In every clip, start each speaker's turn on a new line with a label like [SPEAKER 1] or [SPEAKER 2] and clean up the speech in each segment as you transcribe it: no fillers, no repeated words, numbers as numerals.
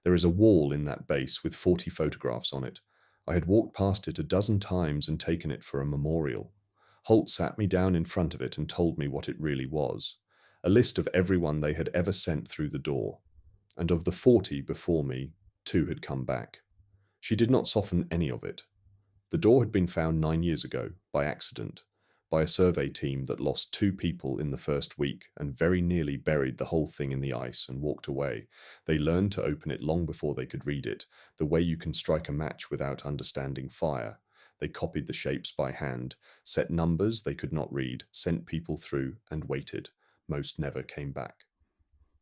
[SPEAKER 1] There is a wall in that base with 40 photographs on it. I had walked past it a dozen times and taken it for a memorial. Holt sat me down in front of it and told me what it really was. A list of everyone they had ever sent through the door. And of the 40 before me, 2 had come back. She did not soften any of it. The door had been found 9 years ago, by accident, by a survey team that lost 2 people in the first week and very nearly buried the whole thing in the ice and walked away. They learned to open it long before they could read it, the way you can strike a match without understanding fire. They copied the shapes by hand, set numbers they could not read, sent people through, and waited. Most never came back.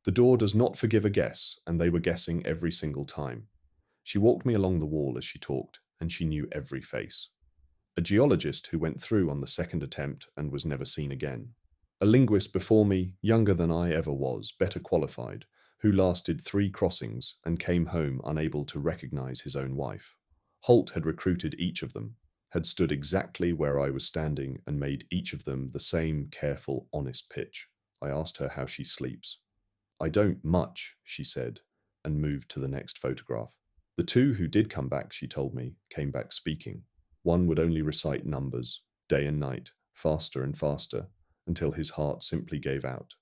[SPEAKER 1] The door does not forgive a guess, and they were guessing every single time. She walked me along the wall as she talked, and she knew every face. A geologist who went through on the second attempt and was never seen again. A linguist before me, younger than I ever was, better qualified, who lasted 3 crossings and came home unable to recognize his own wife. Holt had recruited each of them, had stood exactly where I was standing and made each of them the same careful, honest pitch. I asked her how she sleeps. "I don't much," she said, and moved to the next photograph. The 2 who did come back, she told me, came back speaking. One would only recite numbers, day and night, faster and faster, until his heart simply gave out.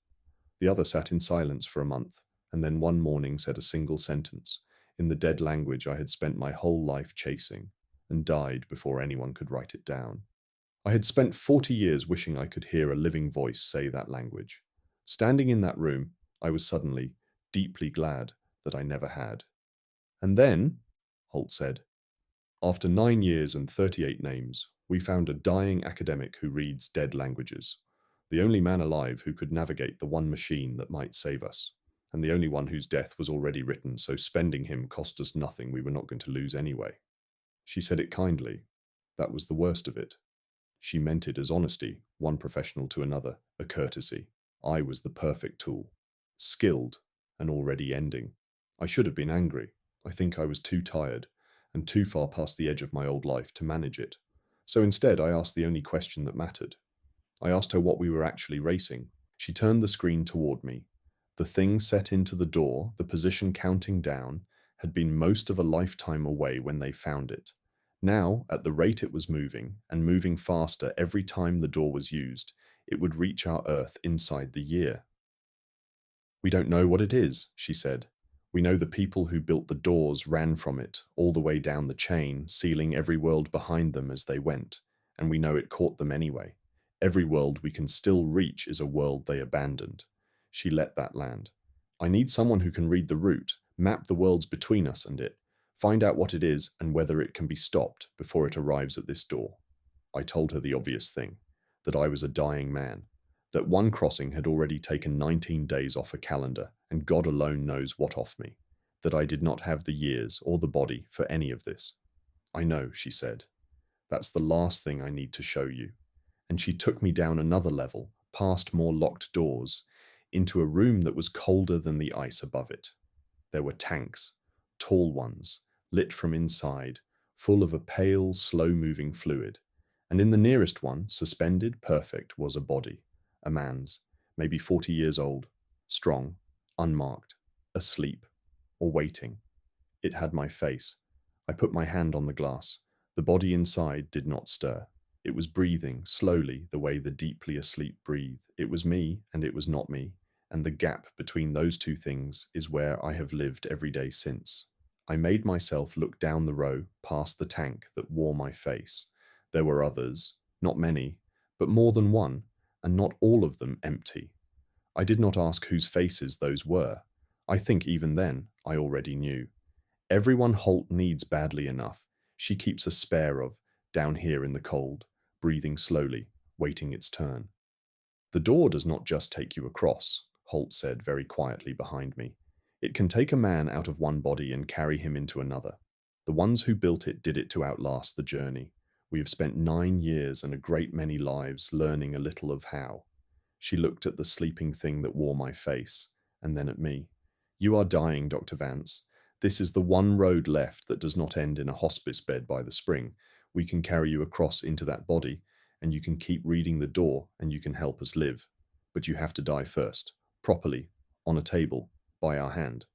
[SPEAKER 1] The other sat in silence for a month, and then one morning said a single sentence, in the dead language I had spent my whole life chasing, and died before anyone could write it down. I had spent 40 years wishing I could hear a living voice say that language. Standing in that room, I was suddenly, deeply glad that I never had. "And then," Holt said, "after 9 years and 38 names, we found a dying academic who reads dead languages. The only man alive who could navigate the one machine that might save us, and the only one whose death was already written, so spending him cost us nothing we were not going to lose anyway." She said it kindly. That was the worst of it. She meant it as honesty, one professional to another, a courtesy. I was the perfect tool. Skilled, and already ending. I should have been angry. I think I was too tired, and too far past the edge of my old life to manage it. So instead, I asked the only question that mattered. I asked her what we were actually racing. She turned the screen toward me. The thing set into the door, the position counting down, had been most of a lifetime away when they found it. Now, at the rate it was moving, and moving faster every time the door was used, it would reach our Earth inside the year. "We don't know what it is," she said. "We know the people who built the doors ran from it, all the way down the chain, sealing every world behind them as they went, and we know it caught them anyway. Every world we can still reach is a world they abandoned." She let that land. "I need someone who can read the route, map the worlds between us and it, find out what it is and whether it can be stopped before it arrives at this door." I told her the obvious thing, that I was a dying man, that one crossing had already taken 19 days off a calendar, and God alone knows what off me, that I did not have the years or the body for any of this. "I know," she said. "That's the last thing I need to show you." And she took me down another level, past more locked doors, into a room that was colder than the ice above it. There were tanks, tall ones, lit from inside, full of a pale, slow-moving fluid. And in the nearest one, suspended, perfect, was a body. A man's, maybe 40 years old, strong, unmarked, asleep, or waiting. It had my face. I put my hand on the glass. The body inside did not stir. It was breathing, slowly, the way the deeply asleep breathe. It was me, and it was not me, and the gap between those two things is where I have lived every day since. I made myself look down the row, past the tank that wore my face. There were others, not many, but more than one, and not all of them empty. I did not ask whose faces those were. I think even then, I already knew. Everyone Holt needs badly enough, she keeps a spare of, down here in the cold, breathing slowly, waiting its turn. "The door does not just take you across," Holt said very quietly behind me. "It can take a man out of one body and carry him into another. The ones who built it did it to outlast the journey. We have spent 9 years and a great many lives learning a little of how." She looked at the sleeping thing that wore my face, and then at me. "You are dying, Dr. Vance. This is the one road left that does not end in a hospice bed by the spring. We can carry you across into that body, and you can keep reading the door, and you can help us live. But you have to die first, properly, on a table, by our hand."